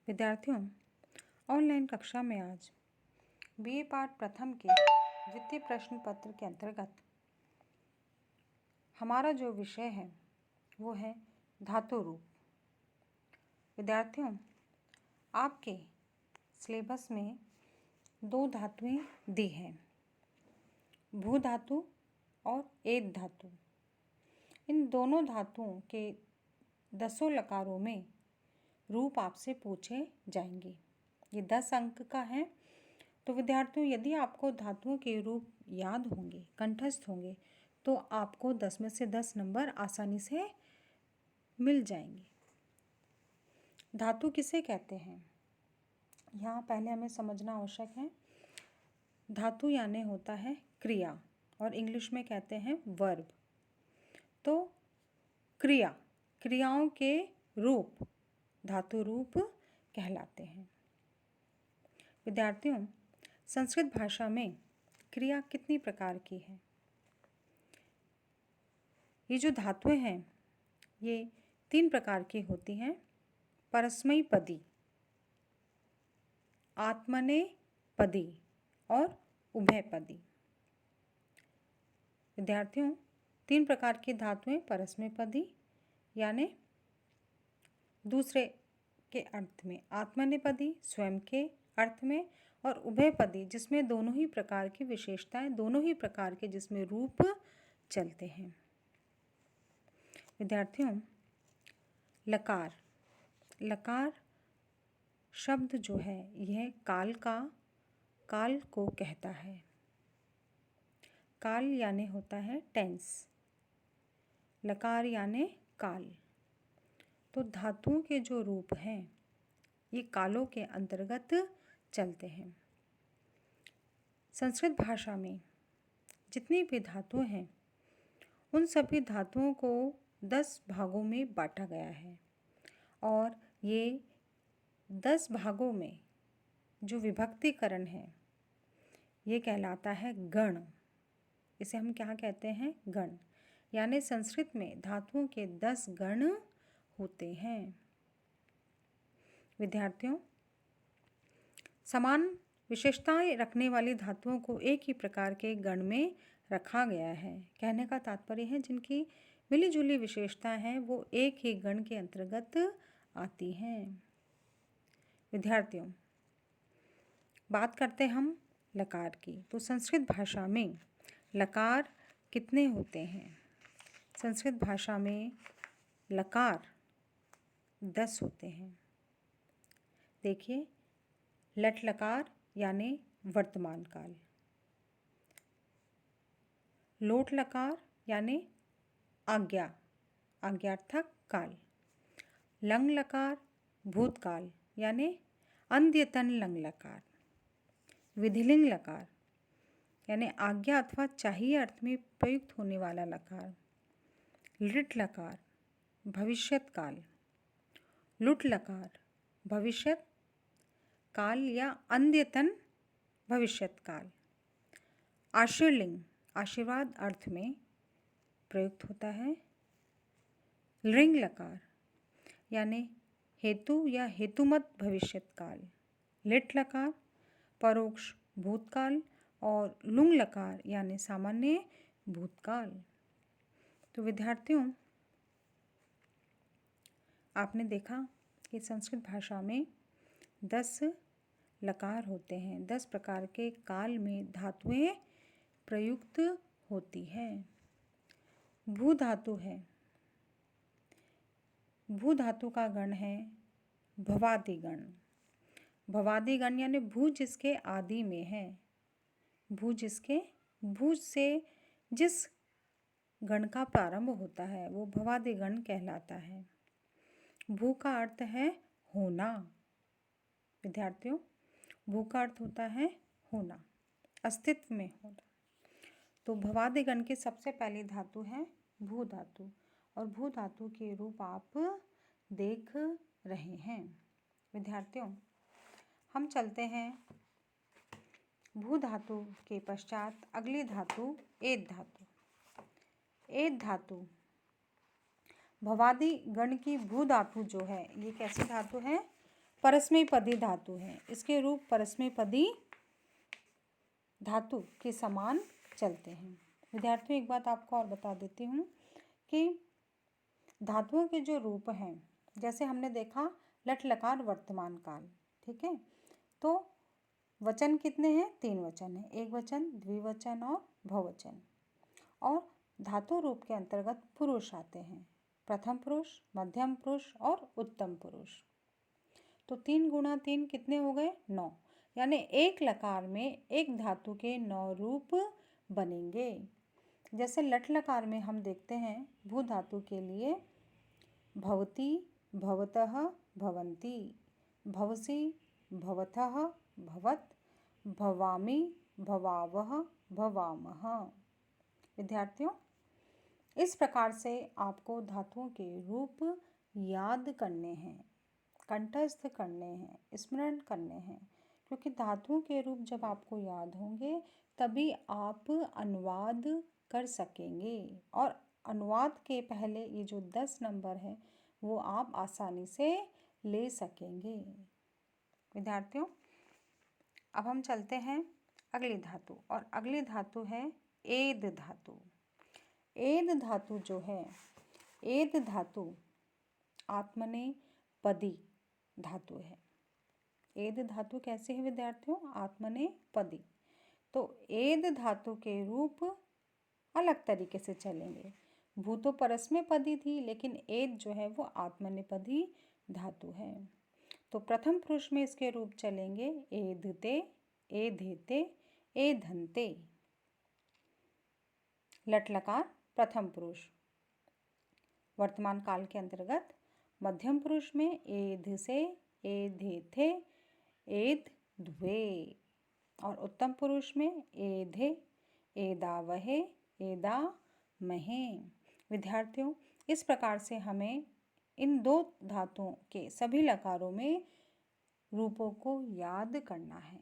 विद्यार्थियों, ऑनलाइन कक्षा में आज बीए पाठ प्रथम के द्वितीय प्रश्न पत्र के अंतर्गत हमारा जो विषय है वो है धातु रूप। विद्यार्थियों, आपके सिलेबस में दो धातुएं दी हैं, भू धातु और एद धातु। इन दोनों धातुओं के 10 लकारों में रूप आपसे पूछे जाएंगे। ये 10 अंक का है। तो विद्यार्थियों, यदि आपको धातुओं के रूप याद होंगे, कंठस्थ होंगे, तो आपको 10 में से 10 नंबर आसानी से मिल जाएंगे। धातु किसे कहते हैं, यहाँ पहले हमें समझना आवश्यक है। धातु यानी होता है क्रिया, और इंग्लिश में कहते हैं वर्ब। तो क्रियाओं के रूप धातु रूप कहलाते हैं। विद्यार्थियों, संस्कृत भाषा में क्रिया कितनी प्रकार की है? ये जो धातुएं हैं ये 3 प्रकार की होती हैं। परस्मैपदी, आत्मनेपदी और उभयपदी। विद्यार्थियों, 3 प्रकार की धातुएं परस्मैपदी यानी दूसरे के अर्थ में, आत्मनेपदी स्वयं के अर्थ में, और उभयपदी जिसमें दोनों ही प्रकार की विशेषताएं, दोनों ही प्रकार के जिसमें रूप चलते हैं। विद्यार्थियों, लकार शब्द जो है यह काल को कहता है। काल यानी होता है टेंस, लकार यानी काल। तो धातुओं के जो रूप हैं ये कालों के अंतर्गत चलते हैं। संस्कृत भाषा में जितनी भी धातुएं हैं उन सभी धातुओं को 10 भागों में बांटा गया है, और ये 10 भागों में जो विभक्तिकरण है ये कहलाता है गण। इसे हम क्या कहते हैं? गण। यानी संस्कृत में धातुओं के 10 गण होते हैं। विद्यार्थियों, समान विशेषताएं रखने वाली धातुओं को एक ही प्रकार के गण में रखा गया है। कहने का तात्पर्य है जिनकी मिली जुली विशेषताएं हैं वो एक ही गण के अंतर्गत आती हैं। विद्यार्थियों, बात करते हम लकार की। तो संस्कृत भाषा में लकार कितने होते हैं? संस्कृत भाषा में लकार 10 होते हैं। देखिए, लट लकार यानी वर्तमान काल, लोट लकार यानी आज्ञार्थक काल, लंग लकार भूतकाल यानी अद्यतन लंग लकार, विधिलिंग लकार यानी आज्ञा अथवा चाहिए अर्थ में प्रयुक्त होने वाला लकार, लिट लकार भविष्यत काल, लुट लकार भविष्यत काल या अद्यतन भविष्यत काल, आशीर्लिंग आशीर्वाद अर्थ में प्रयुक्त होता है, लिंग लकार यानी हेतु या हेतुमत भविष्यत काल, लिट लकार परोक्ष भूतकाल, और लुंग लकार यानी सामान्य भूतकाल। तो विद्यार्थियों, आपने देखा कि संस्कृत भाषा में 10 लकार होते हैं, 10 प्रकार के काल में धातुएं प्रयुक्त होती हैं। भू धातु है, भू धातु का गण है भवादिगण। भवादिगण यानी भू जिसके आदि में है, भू से जिस गण का प्रारंभ होता है वो भवादिगण कहलाता है। भू का अर्थ है होना। विद्यार्थियों, भू का अर्थ होता है होना, अस्तित्व में होना। तो भवादिगण की सबसे पहली धातु है भू धातु, और भू धातु के रूप आप देख रहे हैं। विद्यार्थियों, हम चलते हैं भू धातु के पश्चात अगली धातु एद धातु। एद धातु भवादि गण की भू धातु जो है ये कैसी धातु है? परस्मैपदी धातु है, इसके रूप परस्मैपदी धातु के समान चलते हैं। विद्यार्थियों एक बात आपको और बता देती हूँ कि धातुओं के जो रूप हैं, जैसे हमने देखा लट लकार वर्तमान काल, ठीक है, तो वचन कितने हैं? 3 वचन हैं, एक वचन, द्विवचन और बहुवचन। और धातु रूप के अंतर्गत पुरुष आते हैं, प्रथम पुरुष, मध्यम पुरुष और उत्तम पुरुष। तो 3 गुणा 3 कितने हो गए? 9। यानी एक लकार में एक धातु के 9 रूप बनेंगे। जैसे लट लकार में हम देखते हैं भू धातु के लिए भवती, भवतः, भवन्ति, भवसि, भवथः, भवत्, भवामि, भवावः, भवामः। विद्यार्थियों इस प्रकार से आपको धातुओं के रूप याद करने हैं, कंठस्थ करने हैं, स्मरण करने हैं, क्योंकि धातुओं के रूप जब आपको याद होंगे तभी आप अनुवाद कर सकेंगे। और अनुवाद के पहले ये जो 10 नंबर है वो आप आसानी से ले सकेंगे। विद्यार्थियों अब हम चलते हैं अगली धातु, और अगली धातु है एद धातु। एद धातु जो है, एद धातु आत्मनेपदी धातु है। एद धातु कैसे है विद्यार्थियों? आत्मनेपदी। तो एद धातु के रूप अलग तरीके से चलेंगे। भू तो परस्मैपदी थी, लेकिन एद जो है वो आत्मनेपदी धातु है। तो प्रथम पुरुष में इसके रूप चलेंगे एधते, एधेते, एधन्ते। लट लकार प्रथम पुरुष। वर्तमान काल के अंतर्गत मध्यम पुरुष में एधसे, एधेथे, एधद्वे। और उत्तम पुरुष में एधे, एदावहे, एदामहे। विद्यार्थियों इस प्रकार से हमें इन 2 धातुओं के सभी लकारों में रूपों को याद करना है।